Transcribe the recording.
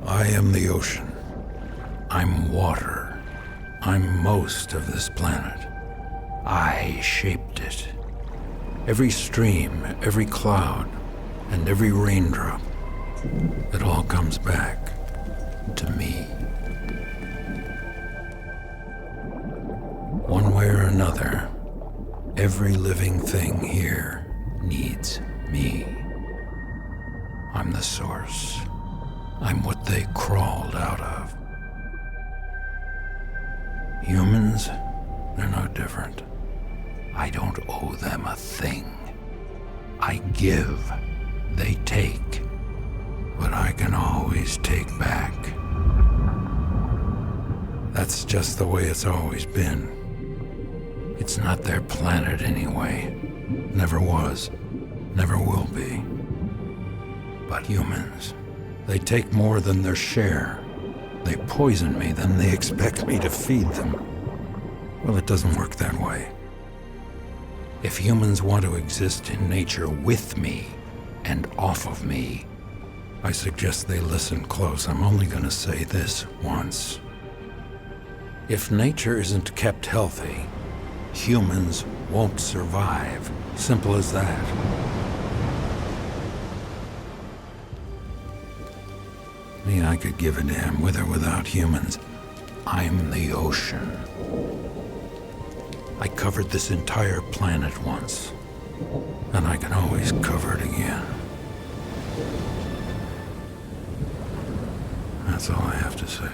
I am the ocean. I'm water. I'm most of this planet. I shaped it. Every stream, every cloud, and every raindrop, it all comes back to me. One way or another, every living thing here needs me. I'm the source. I'm what they crawled out of. Humans, they're no different. I don't owe them a thing. I give, they take, but I can always take back. That's just the way it's always been. It's not their planet anyway. Never was, never will be. But humans, they take more than their share. They poison me, then they expect me to feed them. Well, it doesn't work that way. If humans want to exist in nature with me and off of me, I suggest they listen close. I'm only going to say this once. If nature isn't kept healthy, humans won't survive. Simple as that. Me, I could give a damn with or without humans. I'm the ocean. I covered this entire planet once, and I can always cover it again. That's all I have to say.